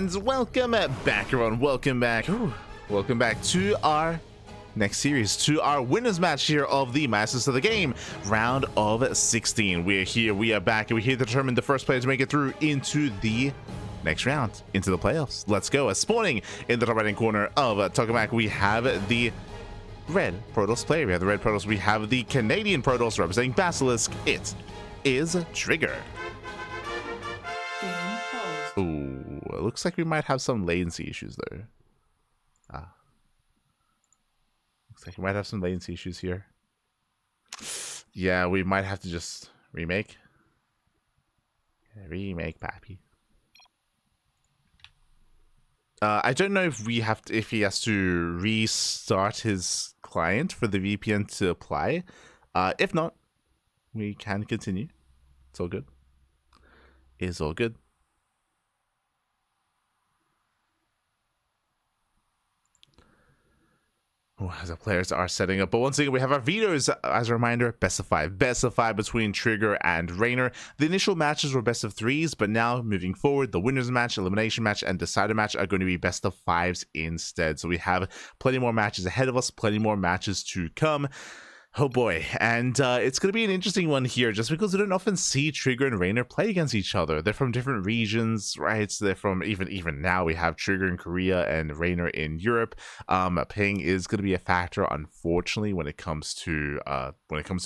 And welcome back, everyone. Welcome back. Welcome back to our next series, to our winners match here of the Masters of the Game, round of 16. We're here, we are back, and we're here to determine the first player to make it through into the next round, into the playoffs. Let's go. Spawning in the top right hand corner of Tokamak, we have the red Protoss player. We have the red Protoss. We have the Canadian Protoss representing Basilisk. It is Trigger. Ooh, it looks like we might have some latency issues though. Looks like we might have some latency issues here. Yeah, we might have to just remake. Remake, pappy. I don't know if we have to, if he has to restart his client for the VPN to apply. If not, we can continue. It's all good. It's all good. As our players are setting up, but once again we have our vetoes. As a reminder, best of five between Trigger and Reynor. The initial matches were best of threes, but now moving forward, the winners match, elimination match, and decider match are going to be best of fives instead. So we have plenty more matches ahead of us, plenty more matches to come. Oh boy, and it's going to be an interesting one here, just because we don't often see Trigger and Reynor play against each other. They're from different regions, right? So they're from, even now we have Trigger in Korea and Reynor in Europe. Ping is going to be a factor, unfortunately, when it comes to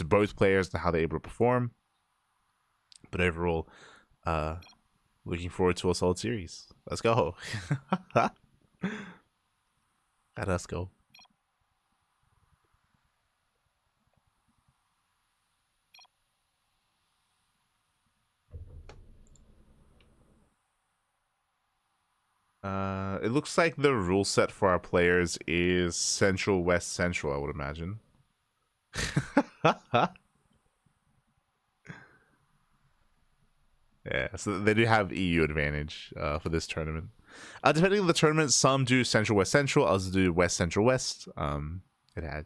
both players and how they're able to perform. But overall, looking forward to a solid series. Let's go. Let us go. It looks like the rule set for our players is Central, West, Central, I would imagine. Yeah, so they do have EU advantage for this tournament. Depending on the tournament, some do Central, West, Central, others do West, Central, West. It had...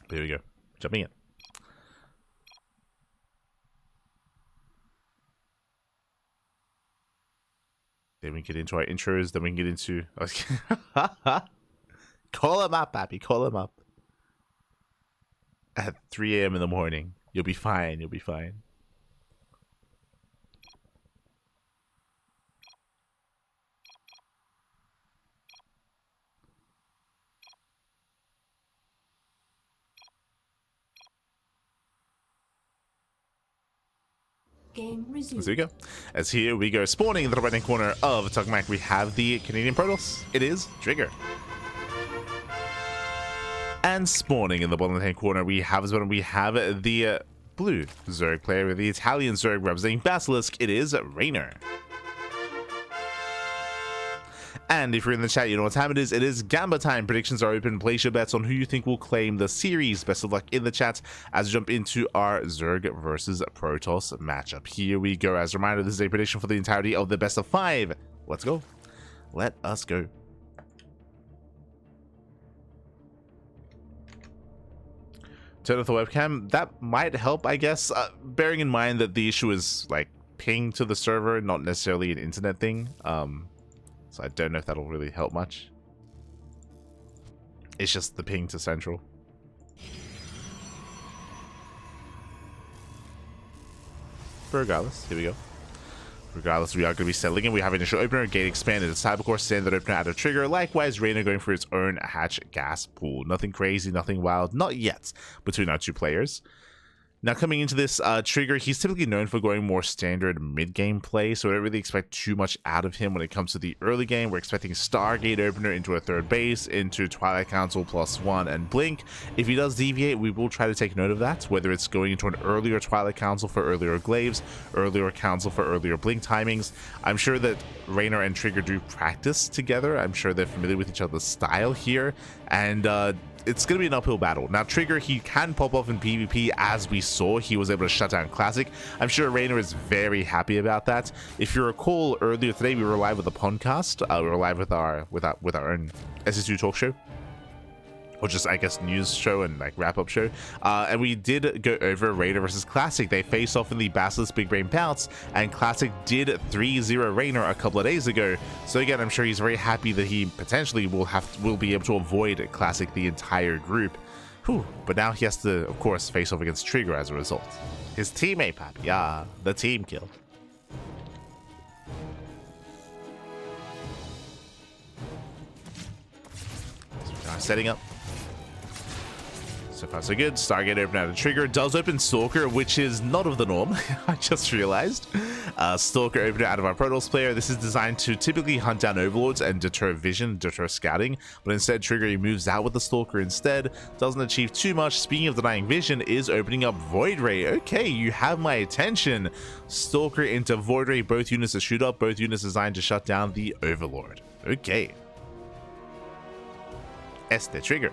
There we go. Jumping in. Then we get into our intros, then we can get into... Call him up, Pappy, call him up. At 3 a.m. in the morning. You'll be fine, you'll be fine. Game resumed. So there we go. As here we go, spawning in the right hand corner of Tokamak, we have the Canadian Protoss. It is Trigger. And spawning in the bottom hand corner, we have the blue Zerg player with the Italian Zerg representing Basilisk. It is Reynor. And if you're in the chat, you know what time it is. It is Gamba time. Predictions are open. Place your bets on who you think will claim the series. Best of luck in the chat as we jump into our Zerg versus Protoss matchup. Here we go. As a reminder, this is a prediction for the entirety of the best of 5. Let's go. Let us go. Turn off the webcam. That might help, I guess. Bearing in mind that the issue is like ping to the server, not necessarily an internet thing. So I don't know if that'll really help much. It's just the ping to Central. But regardless, here we go. Regardless, we are going to be settling in. We have initial opener, gate expanded, cybercore, standard opener out of Trigger. Likewise, Reynor going for its own hatch gas pool. Nothing crazy, nothing wild, not yet, between our two players. Now, coming into this, Trigger, he's typically known for going more standard mid-game play, so we don't really expect too much out of him when it comes to the early game. We're expecting Stargate Opener into a third base, into Twilight Council +1 and Blink. If he does deviate, we will try to take note of that, whether it's going into an earlier Twilight Council for earlier Glaives, earlier Council for earlier Blink timings. I'm sure that Reynor and Trigger do practice together. I'm sure they're familiar with each other's style here, and it's going to be an uphill battle. Now, Trigger, he can pop off in PvP, as we saw. He was able to shut down Classic. I'm sure Reynor is very happy about that. If you recall, earlier today, we were live with the podcast. We were live with our own SS2 talk show. or just, I guess, news show and like wrap-up show. And we did go over Reynor versus Classic. They faced off in the Basilisk Big Brain Bouts, and Classic did 3-0 Reynor a couple of days ago. So again, I'm sure he's very happy that he potentially will be able to avoid Classic the entire group. Whew. But now he has to, of course, face off against Trigger as a result. His teammate, Pappy. Yeah, the team kill. Setting up. So far so good. Stargate open out of Trigger. Does open Stalker, which is not of the norm. I just realized. Stalker opened out of our Protoss player. This is designed to typically hunt down Overlords and deter vision, deter scouting. But instead, Trigger he moves out with the Stalker instead. Doesn't achieve too much. Speaking of denying vision, is opening up Void Ray. Okay, you have my attention. Stalker into Void Ray. Both units to shoot up. Both units designed to shut down the Overlord. Okay. Este Trigger.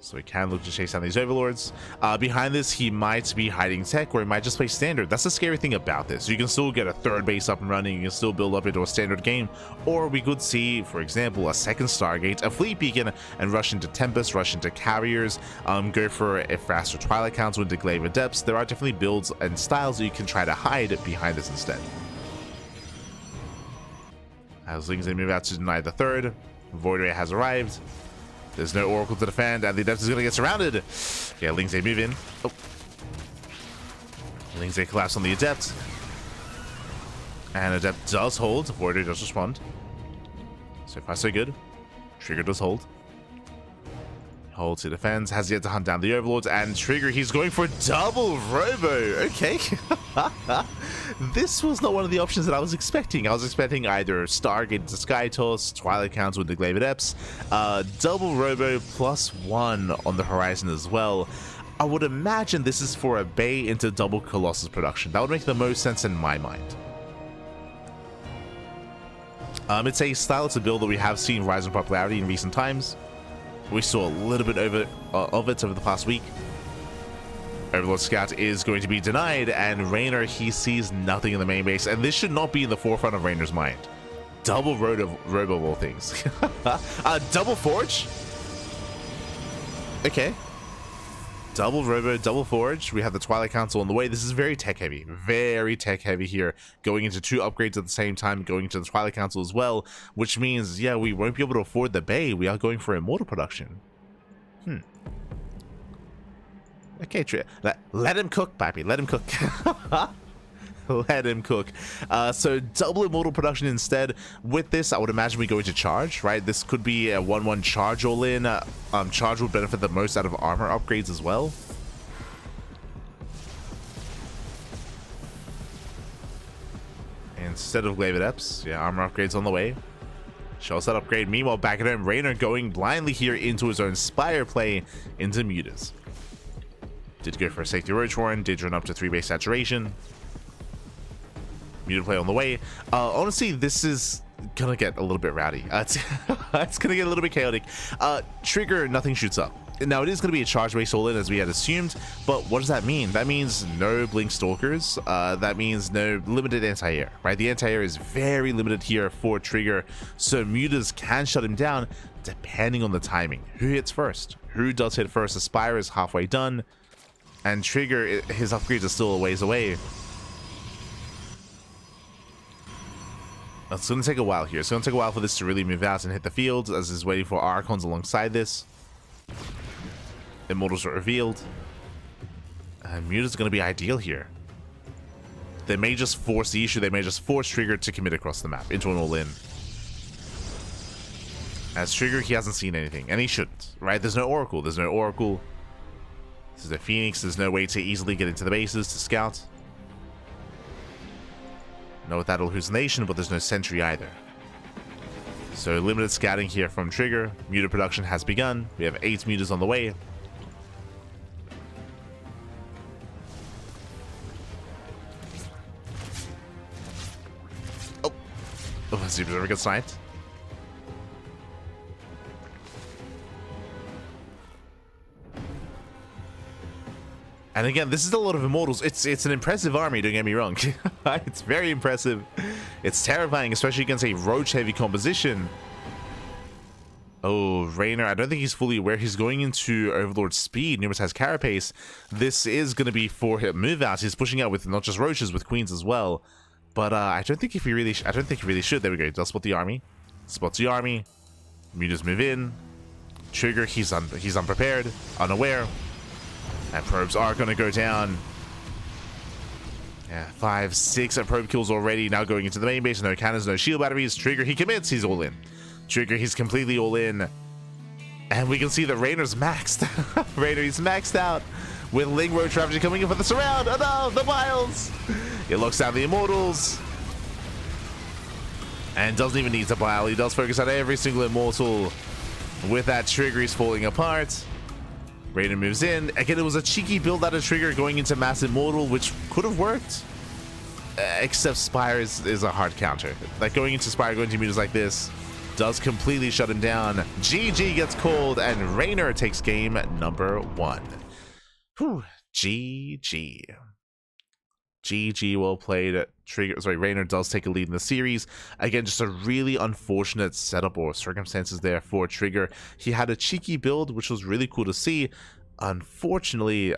So we can look to chase down these Overlords. Behind this, he might be hiding tech, or he might just play standard. That's the scary thing about this. You can still get a third base up and running. You can still build up into a standard game. Or we could see, for example, a second Stargate, a Fleet Beacon, and rush into Tempest, rush into Carriers, go for a faster Twilight Council into Glaive of Depths. There are definitely builds and styles that you can try to hide behind this instead. As Lings they move out to deny the third, Void Ray has arrived. There's no Oracle to defend, and the Adept is going to get surrounded. Yeah, Lings they move in. Oh. Lings they collapse on the Adept. And Adept does hold. Void Ray does respond. So far, so good. Trigger does hold. Holds, he defends, has yet to hunt down the Overlords, and Trigger, he's going for double Robo. Okay. This was not one of the options that I was expecting. I was expecting either Stargate to Sky Toss, Twilight Council with the Glaive of Depths, double Robo +1 on the horizon as well. I would imagine this is for a Bay into double Colossus production. That would make the most sense in my mind. It's a style, it's a build that we have seen rise in popularity in recent times. We saw a little bit of it over the past week. Overlord Scout is going to be denied, and Reynor, he sees nothing in the main base, and this should not be in the forefront of Reynor's mind. Double Robo of all things. Double Forge? Okay. Double Robo, double Forge. We have the Twilight Council on the way. This is very tech heavy here. Going into 2 upgrades at the same time, going into the Twilight Council as well, which means, yeah, we won't be able to afford the Bay. We are going for Immortal production. Okay, let him cook, Pappy. Let him cook. Let him cook. So double Immortal production instead. With this, I would imagine we go into Charge, right? This could be a 1-1 Charge all in. Charge would benefit the most out of armor upgrades as well. Instead of Glaive of Depths, yeah, armor upgrades on the way. Shows that upgrade. Meanwhile, back at home, Reynor going blindly here into his own Spire play into Mutas. Did go for a safety Roach Warren, did run up to 3 base saturation. Muted play on the way. Honestly, this is gonna get a little bit rowdy. It's gonna get a little bit chaotic. Trigger, nothing shoots up. Now, it is going to be a charge base all in as we had assumed, but what does that mean? That means no Blink Stalkers. That means no limited anti-air, right? The anti-air is very limited here for Trigger, so Mutas can shut him down depending on the timing. Who hits first? Who does hit first? Aspire is halfway done, and Trigger, his upgrades are still a ways away. It's going to take a while here. It's going to take a while for this to really move out and hit the field, as is waiting for Archons alongside this. Immortals are revealed. And Mute is going to be ideal here. They may just force the issue. They may just force Trigger to commit across the map into an all-in. As Trigger, he hasn't seen anything, and he shouldn't, right? There's no Oracle. There's no Oracle. This is a Phoenix. There's no way to easily get into the bases to scout. No without hallucination, but there's no sentry either. So limited scouting here from Trigger. Muta production has begun. We have 8 mutas on the way. Oh, Super Observer gets sniped. And again, this is a lot of Immortals. It's an impressive army, don't get me wrong. It's very impressive. It's terrifying, especially against a Roach heavy composition. Oh, Reynor, I don't think he's fully aware. He's going into Overlord speed. Numerous has Carapace. This is going to be for him move out. He's pushing out with not just roaches, with queens as well. But I don't think if he really, I don't think he really should. There we go. He does spot the army. Spots the army. Mutas move in. Trigger, he's unprepared, unaware. And probes are going to go down. Yeah, 5, 6 probe kills already. Now going into the main base. No cannons, no shield batteries. Trigger, he commits. He's all in. Trigger, he's completely all in. And we can see that Reynor's maxed. Reynor, he's maxed out. With Ling Roach Ravager coming in for the surround. Oh no, the Miles. It locks down the Immortals. And doesn't even need to bile. He does focus on every single Immortal. With that Trigger, he's falling apart. Reynor moves in. Again, it was a cheeky build out of Trigger going into Mass Immortal, which could have worked. Except Spire is a hard counter. Like going into Spire, going to mutas like this, does completely shut him down. GG gets called, and Reynor takes game number 1. Whew. GG. GG, well played. Reynor does take a lead in the series. Again, just a really unfortunate setup or circumstances there for Trigger. He had a cheeky build, which was really cool to see. Unfortunately,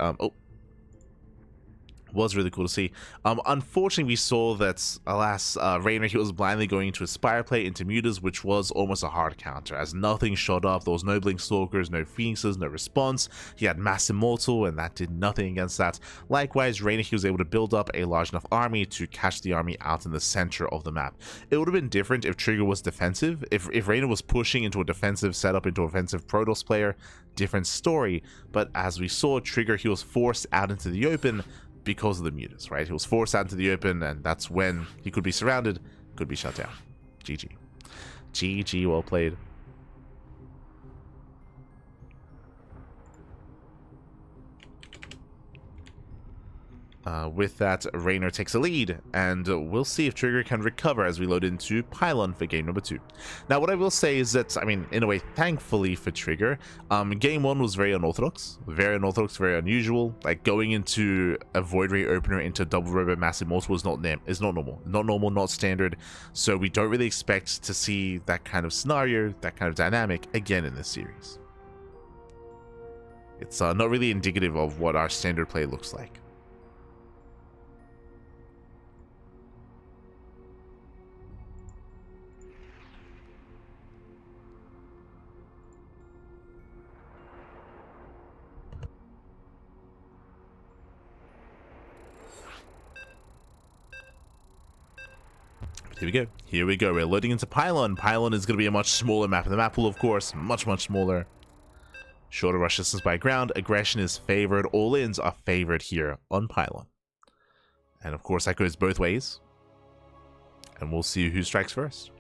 was really cool to see. Unfortunately, we saw that, alas, Reynor, he was blindly going into a Spire play into mutas, which was almost a hard counter, as nothing showed up. There was no Blink Stalkers, no Phoenixes, no response. He had Mass Immortal, and that did nothing against that. Likewise, Reynor, he was able to build up a large enough army to catch the army out in the center of the map. It would have been different if Trigger was defensive. If Reynor was pushing into a defensive setup, into offensive Protoss player, different story. But as we saw, Trigger, he was forced out into the open because of the mutas, right? He was forced out into the open, and that's when he could be surrounded, could be shut down. GG. GG, well played. With that, Reynor takes a lead, and we'll see if Trigger can recover as we load into Pylon for game number 2. Now, what I will say is that, I mean, in a way, thankfully for Trigger, game 1 was very unorthodox, very unusual. Like, going into a Void Ray opener into Double Robo Mass Immortal is not normal, not standard, so we don't really expect to see that kind of scenario, that kind of dynamic again in this series. It's not really indicative of what our standard play looks like. Here we go. We're loading into Pylon. Pylon is going to be a much smaller map. The map pool, of course, much smaller. Shorter rush distance by ground. Aggression is favored. All-ins are favored here on Pylon. And of course, that goes both ways. And we'll see who strikes first.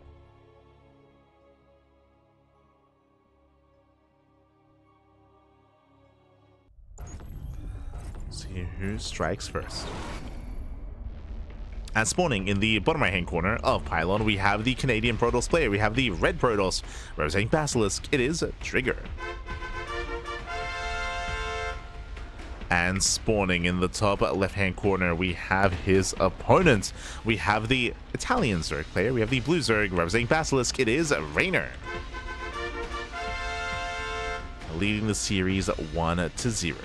See who strikes first. And spawning in the bottom right-hand corner of Pylon, we have the Canadian Protoss player. We have the red Protoss representing Basilisk. It is Trigger. And spawning in the top left-hand corner, we have his opponent. We have the Italian Zerg player. We have the blue Zerg representing Basilisk. It is Reynor. Leading the series 1-0.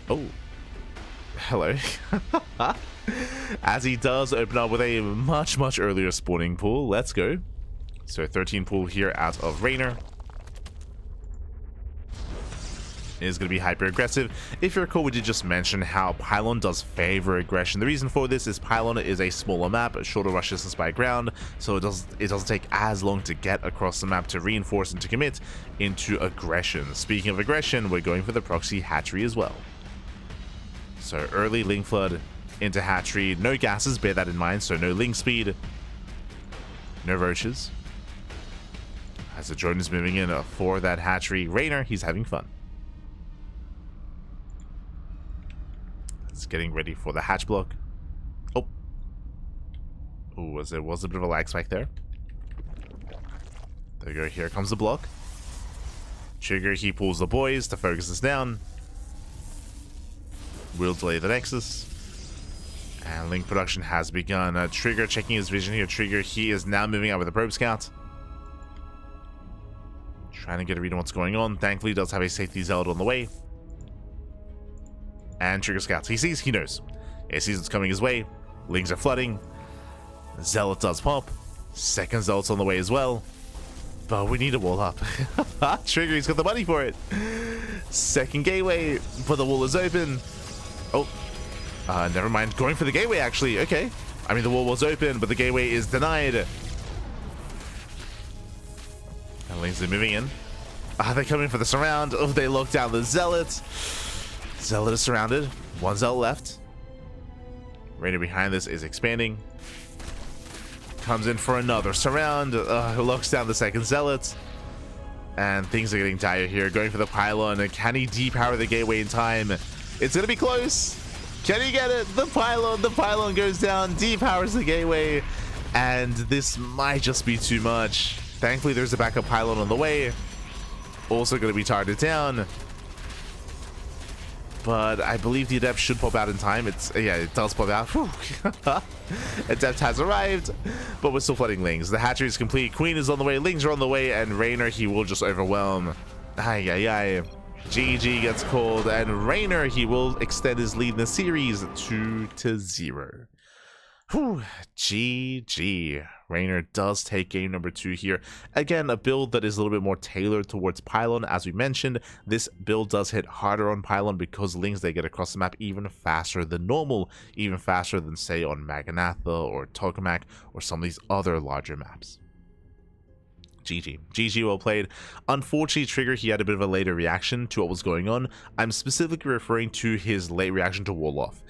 Oh. Hello. As he does open up with a much earlier spawning pool. Let's go. So 13 pool here out of Reynor. Is going to be hyper aggressive. If you recall, we did just mention how Pylon does favor aggression. The reason for this is Pylon is a smaller map, a shorter rush distance by ground, so it doesn't take as long to get across the map to reinforce and to commit into aggression. Speaking of aggression, we're going for the proxy hatchery as well. So early Ling Flood into hatchery. No gases, bear that in mind, so no Ling speed. No roaches. As the drone is moving in for that hatchery. Reynor, he's having fun. It's getting ready for the hatch block. Oh. Ooh, there was a bit of a lag spike there. There we go, here comes the block. Trigger, he pulls the boys to focus this down. We'll delay the Nexus. And Link production has begun. Trigger checking his vision here. Trigger, he is now moving out with the probe scout. Trying to get a read on what's going on. Thankfully, he does have a safety zealot on the way. And Trigger scouts. He sees, he knows. He sees it's coming his way. Lings are flooding. Zealot does pop. Second zealot's on the way as well. But we need a wall up. Trigger, he's got the money for it. Second gateway, but the wall is open. Oh, never mind. Going for the gateway, actually. Okay. I mean, the wall was open, but the gateway is denied. And Lings are moving in. They're coming for the surround. Oh, they lock down the zealot. Zealot is surrounded. One zealot left. Reynor behind this is expanding. Comes in for another surround. Locks down the second zealot. And things are getting dire here. Going for the pylon. And can he depower the gateway in time? It's going to be close. Can he get it? The pylon goes down. Depowers the gateway. And this might just be too much. Thankfully, there's a backup pylon on the way. Also going to be targeted down. But I believe the adept should pop out in time. Yeah, it does pop out. Adept has arrived, but we're still flooding Lings. The hatchery is complete. Queen is on the way. Lings are on the way, and Reynor, he will just overwhelm. Ay, ay, ay. GG gets called, and Reynor, he will extend his lead in the series 2-0. Whew, GG. Reynor does take game number 2 here. Again, a build that is a little bit more tailored towards pylon. As we mentioned, this build does hit harder on pylon because Lings, they get across the map even faster than normal, even faster than, say, on Maganatha or Tokamak or some of these other larger maps. GG. GG, well played. Unfortunately, Trigger, he had a bit of a later reaction to what was going on. I'm specifically referring to his late reaction to wall off.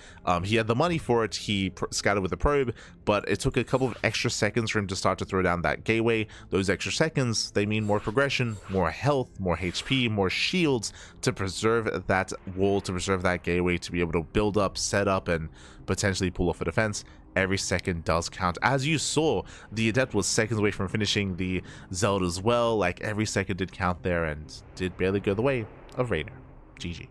He had the money for it. He scouted with a probe, but it took a couple of extra seconds for him to start to throw down that gateway. Those extra seconds, they mean more progression, more health, more HP, more shields to preserve that wall, to preserve that gateway, to be able to build up, set up, and potentially pull off a defense. Every second does count. As you saw, the adept was seconds away from finishing the zealot as well. Like, every second did count there and did barely go the way of Reynor. GG.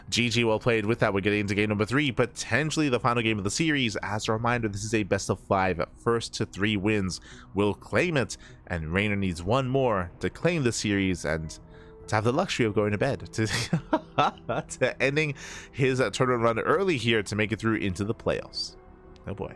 GG, well played. With that, we're getting into game number 3, potentially the final game of the series. As a reminder, this is a best of 5. First to 3 wins will claim it, and Reynor needs one more to claim the series and to have the luxury of going to bed, to ending his tournament run early here to make it through into the playoffs. Oh boy.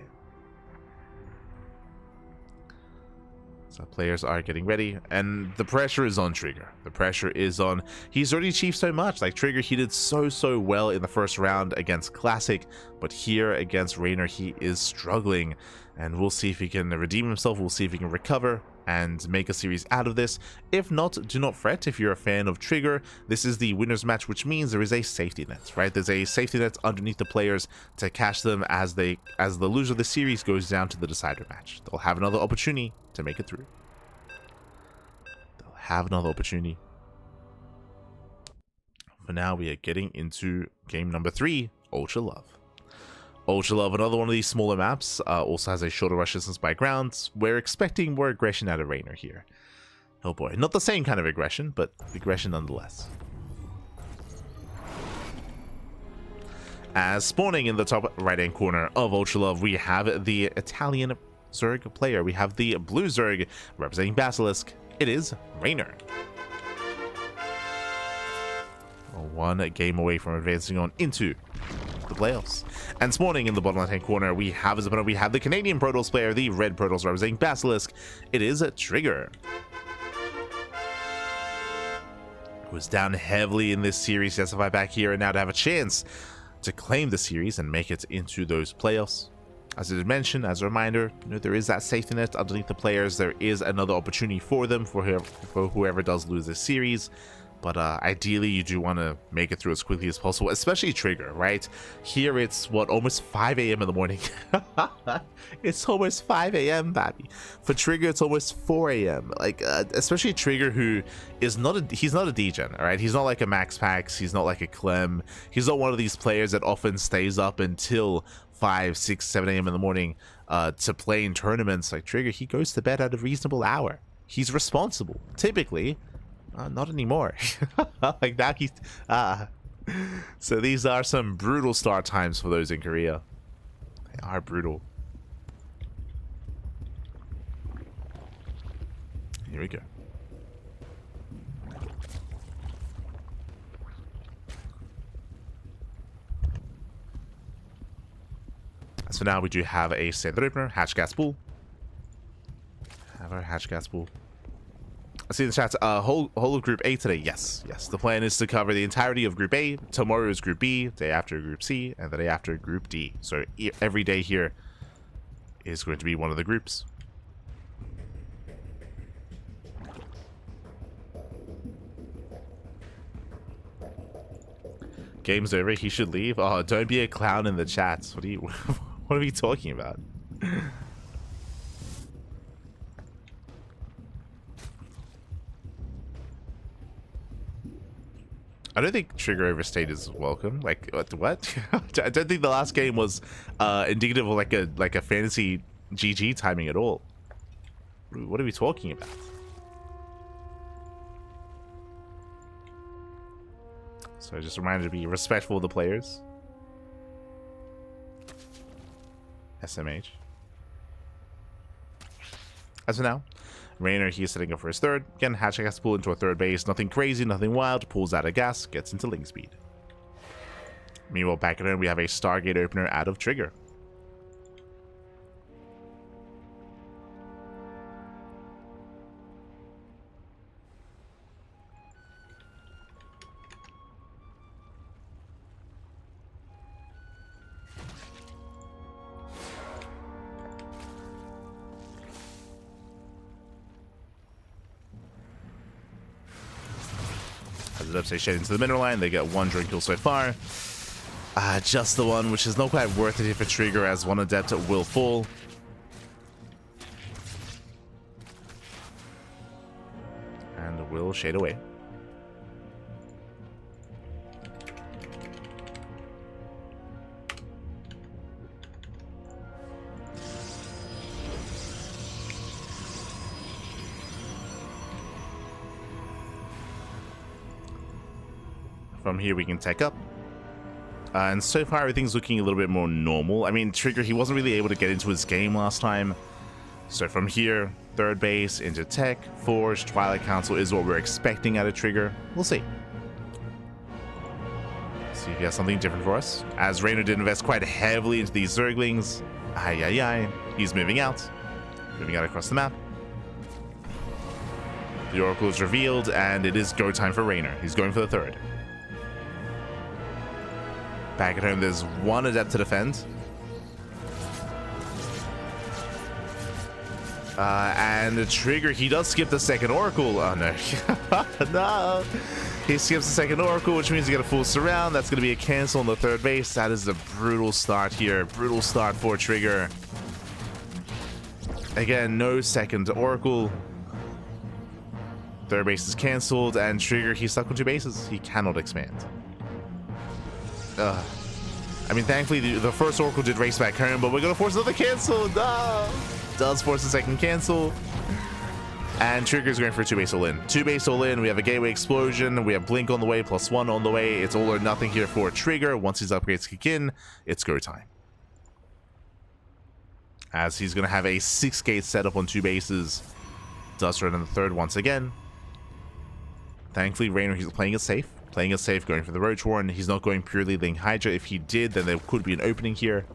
So players are getting ready, and the pressure is on Trigger. The pressure is on. He's already achieved so much. Like, Trigger, he did so well in the first round against Classic, but here against Reynor, he is struggling. And we'll see if he can redeem himself. We'll see if he can recover and make a series out of this. If not, do not fret. If you're a fan of Trigger, this is the winner's match, which means there is a safety net, right? There's a safety net underneath the players to catch them as the loser of the series goes down to the decider match. They'll have another opportunity to make it through. They'll have another opportunity. For now, we are getting into game number 3, Ultra Love. Ultra Love, another one of these smaller maps, also has a shorter rush distance by ground. We're expecting more aggression out of Reynor here. Oh boy, not the same kind of aggression, but aggression nonetheless. As spawning in the top right-hand corner of Ultra Love, we have the Italian Zerg player. We have the blue Zerg representing Basilisk. It is Reynor. One game away from advancing on into the playoffs. And spawning in the bottom left-hand corner, we have as opponent, we have the Canadian Protoss player, the red Protoss representing Basilisk. It is Trigger, who is down heavily in this series. Justify back here and now to have a chance to claim the series and make it into those playoffs. As I did mention, as a reminder, there is that safety net underneath the players. There is another opportunity for them for whoever does lose this series. But ideally, you do want to make it through as quickly as possible, especially Trigger, right? Here it's, what, almost 5 a.m. in the morning. It's almost 5 a.m., baby. For Trigger, it's almost 4 a.m. Like, especially Trigger, who is he's not a degen, all right? He's not like a Max Pax. He's not like a Clem. He's not one of these players that often stays up until 5, 6, 7 a.m. in the morning to play in tournaments. Like Trigger, he goes to bed at a reasonable hour. He's responsible, typically. Not anymore. Like that, he's so these are some brutal start times for those in Korea. They are brutal. Here we go. As for now, we do have a standard opener, hatch gas pool. Have our hatch gas pool. I see in the chat, whole of Group A today. Yes. The plan is to cover the entirety of Group A. Tomorrow is Group B, day after Group C, and the day after Group D. So every day here is going to be one of the groups. Game's over. He should leave. Oh, don't be a clown in the chats. What are we talking about? I don't think trigger overstayed is welcome. Like what? I don't think the last game was indicative of like a fantasy GG timing at all. What are we talking about? So just a reminder to be respectful of the players. SMH. As for now, Reynor, he's setting up for his third. Again, hatch gas pool into a third base. Nothing crazy, nothing wild. Pulls out of gas, gets into link speed. Meanwhile, back at home, we have a Stargate opener out of trigger. Say shade into the mineral line. They get one drone kill so far. Just the one, which is not quite worth it if a trigger, as one adept will fall. And will shade away. From here, we can tech up. And so far, everything's looking a little bit more normal. I mean, Trigger, he wasn't really able to get into his game last time. So from here, third base into tech, Forge, Twilight Council is what we're expecting out of Trigger. We'll see. See if he has something different for us. As Reynor did invest quite heavily into these Zerglings. He's moving out. Moving out across the map. The Oracle is revealed, and it is go time for Reynor. He's going for the third. Back at home, there's one adept to defend. And the trigger, he does skip the second Oracle. Oh no. No. He skips the second Oracle, which means he got a full surround. That's going to be a cancel on the third base. That is a brutal start here. Brutal start for Trigger. Again, no second Oracle. Third base is cancelled, and Trigger, he's stuck on two bases. He cannot expand. I mean, thankfully, the first Oracle did race back home, but we're going to force another cancel. No! Does force a second cancel. And Trigger's going for a two-base all-in. Two-base all-in, we have a Gateway Explosion, we have Blink on the way, +1 on the way. It's all or nothing here for Trigger. Once his upgrades kick in, it's go time. As he's going to have a 6-gate setup on two bases. Does run on the third once again. Thankfully, Reynor, he's playing it safe. Playing it safe, going for the Roach Warren. He's not going purely Link Hydra. If he did, then there could be an opening here.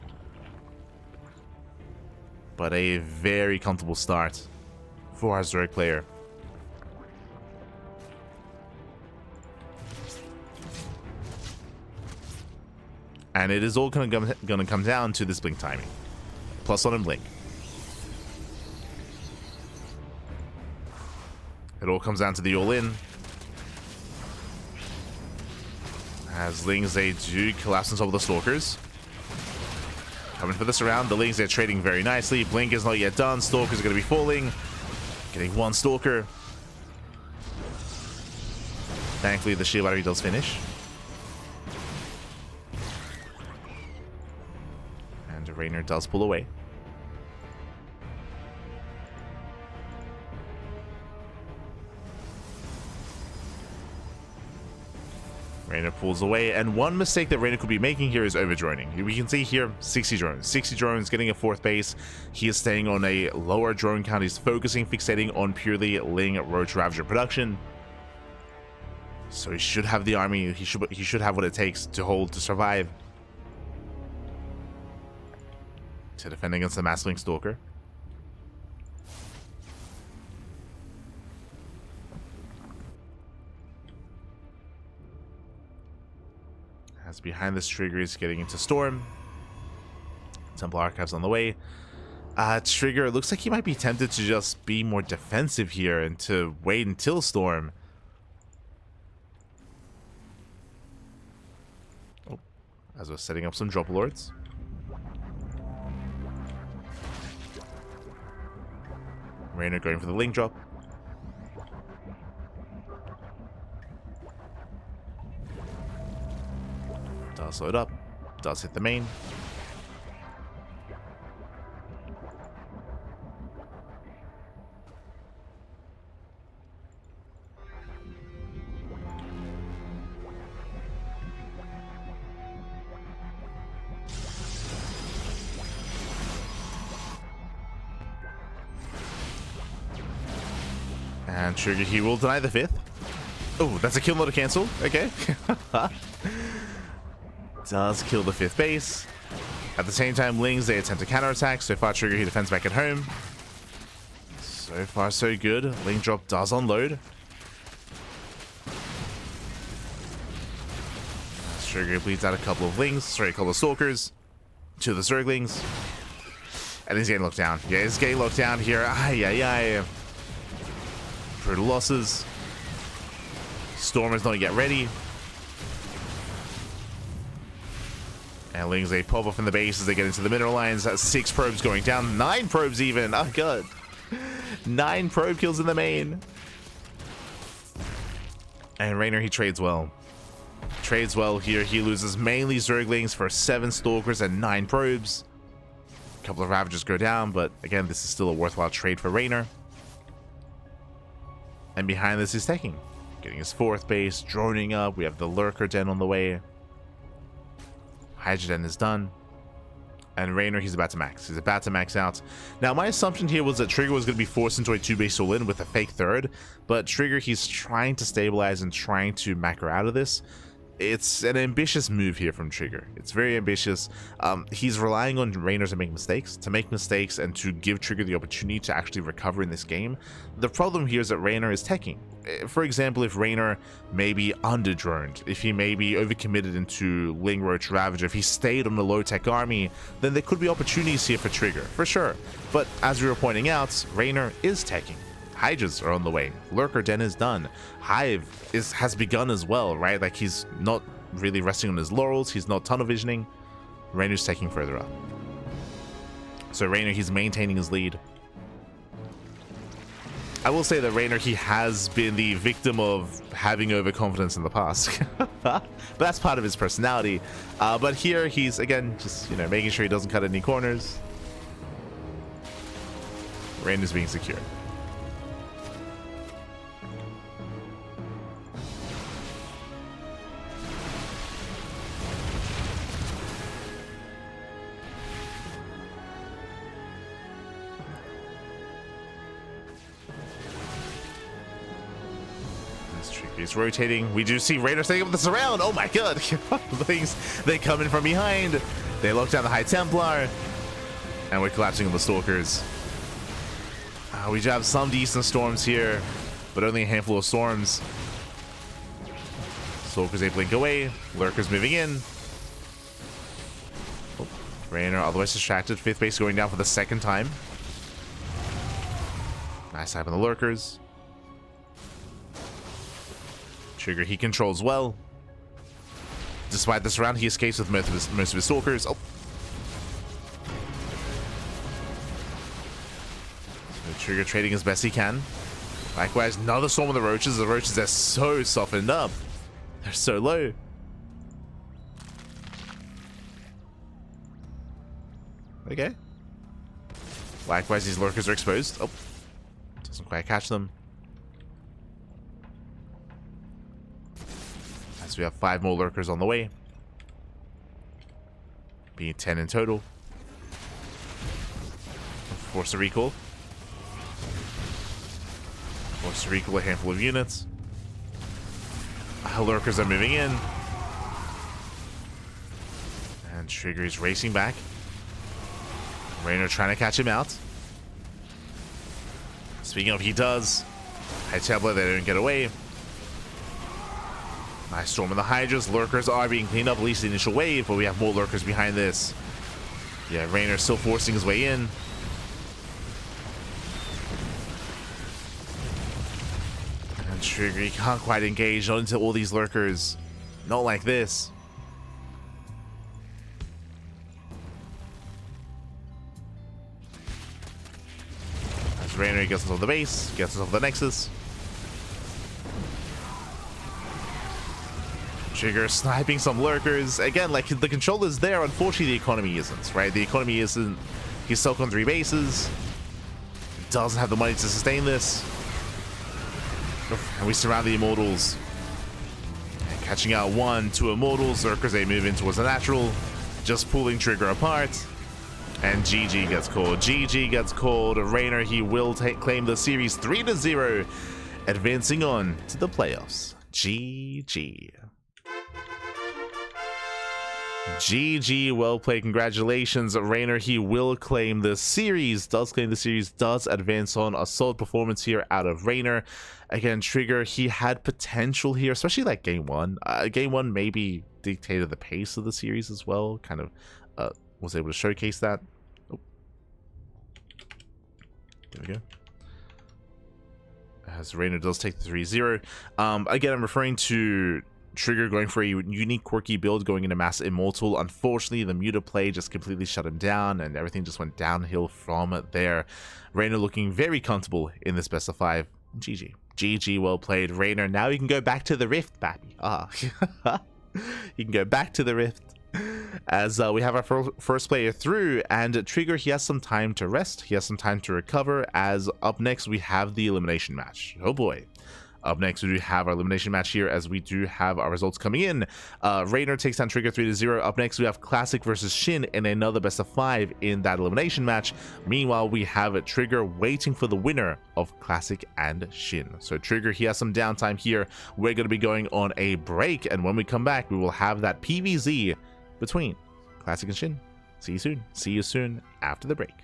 But a very comfortable start for our Zerg player. And it is all going to come down to this Blink timing. +1 and Blink. It all comes down to the all-in. As Lings, they do collapse on top of the Stalkers. Coming for this round, the Lings, they're trading very nicely. Blink is not yet done. Stalkers are going to be falling. Getting one Stalker. Thankfully, the shield battery does finish. And Reynor does pull away. Reynor pulls away, and one mistake that Reynor could be making here is overdroning. We can see here 60 drones. 60 drones getting a fourth base. He is staying on a lower drone count. He's focusing, fixating on purely Ling Roach Ravager production. So he should have the army. He should have what it takes to hold, to survive. to defend against the Maskling Stalker. As behind this Trigger is getting into Storm. Temple Archives on the way. Trigger, it looks like he might be tempted to just be more defensive here and to wait until Storm. Oh, as we're setting up some Drop Lords. Reynor going for the Link Drop. Does load up. Does hit the main. And Trigger, he will deny the 5th. Oh, that's a kill, not a cancel. Okay. Does kill the 5th base. At the same time, Lings, they attempt to counterattack. So far, Trigger, he defends back at home. So far, so good. Link Drop does unload. As Trigger bleeds out a couple of Lings. Sorry, a couple of Stalkers. 2 of the Zerglings. And he's getting locked down. Yeah, he's getting locked down here. Ay. Brutal losses. Storm is not yet ready. And Lings, they pop off in the base as they get into the mineral lines. That's 6 probes going down. 9 probes even. Oh, God. 9 probe kills in the main. And Reynor, he trades well. Trades well here. He loses mainly Zerglings for 7 Stalkers and 9 probes. A couple of Ravagers go down, but again, this is still a worthwhile trade for Reynor. And behind this is Taking. Getting his 4th base, droning up. We have the Lurker Den on the way. Hydra Den is done. And Reynor, he's about to max. He's about to max out. Now, my assumption here was that Trigger was going to be forced into a 2-base all-in with a fake 3rd. But Trigger, he's trying to stabilize and trying to macro out of this. It's an ambitious move here from Trigger. It's very ambitious. He's relying on Reynor to make mistakes and to give Trigger the opportunity to actually recover in this game. The problem here is that Reynor is teching. For example, if Reynor maybe under-droned, if he maybe overcommitted into Ling Roach Ravager, if he stayed on the low-tech army, then there could be opportunities here for Trigger, for sure. But as we were pointing out, Reynor is teching. Hydras are on the way. Lurker Den is done. Hive has begun as well, right? Like, he's not really resting on his laurels. He's not tunnel visioning. Reynor's taking further up. So Reynor, he's maintaining his lead. I will say that Reynor, he has been the victim of having overconfidence in the past. But that's part of his personality. But here, he's, again, just, you know, making sure he doesn't cut any corners. Reynor's being secure. He's rotating. We do see Reynor setting up the surround. Oh my god. They come in from behind. They lock down the High Templar. And we're collapsing on the Stalkers. We do have some decent storms here, but only a handful of storms. Stalkers, they blink away. Lurkers moving in. Oh, Reynor otherwise distracted. 5th base going down for the 2nd time. Nice time on the Lurkers. Trigger, he controls well. Despite this round, he escapes with most of his Stalkers. Oh. So Trigger trading as best he can. Likewise, another storm on the Roaches. The Roaches are so softened up. They're so low. Okay. Likewise, these Lurkers are exposed. Oh. Doesn't quite catch them. We have 5 more Lurkers on the way, being 10 in total. Force a recall. Force a recall a handful of units. Lurkers are moving in. And Trigger is racing back. Reynor trying to catch him out. Speaking of, he does. High Templar, they don't get away. Nice storm in the Hydras. Lurkers are being cleaned up, at least the initial wave, but we have more Lurkers behind this. Yeah, Reynor still forcing his way in. And Trigger, he can't quite engage, not into all these Lurkers. Not like this. As Reynor gets himself the base, gets himself the Nexus. Trigger sniping some Lurkers. Again, like, the controller's there. Unfortunately, the economy isn't, right? The economy isn't. He's stuck on 3 bases. Doesn't have the money to sustain this. And we surround the Immortals. And catching out 1, 2 Immortals. Lurkers, they move in towards the natural. Just pulling Trigger apart. And GG gets called. GG gets called. Reynor, he will claim the series 3-0. Advancing on to the playoffs. GG. GG, well played. Congratulations, Reynor. He will claim the series. Does claim the series. Does advance on. A solid performance here out of Reynor. Again, Trigger, he had potential here, especially like game 1. Game 1 maybe dictated the pace of the series as well. Kind of was able to showcase that. Oh. There we go. As Reynor does take the 3-0. Again, I'm referring to Trigger going for a unique quirky build going into Mass Immortal. Unfortunately, the Muta play just completely shut him down and everything just went downhill from there. Reynor looking very comfortable in this best of 5. GG. GG, well played, Reynor. Now you can go back to the Rift, baby. You can go back to the Rift. As we have our first player through, and Trigger, he has some time to rest. He has some time to recover, as up next we have the elimination match. Oh boy. Up next, we do have our elimination match here, as we do have our results coming in. Reynor takes down Trigger 3-0. Up next, we have Classic versus Shin in another best of 5 in that elimination match. Meanwhile, we have Trigger waiting for the winner of Classic and Shin. So Trigger, he has some downtime here. We're going to be going on a break, and when we come back, we will have that PvZ between Classic and Shin. See you soon. See you soon after the break.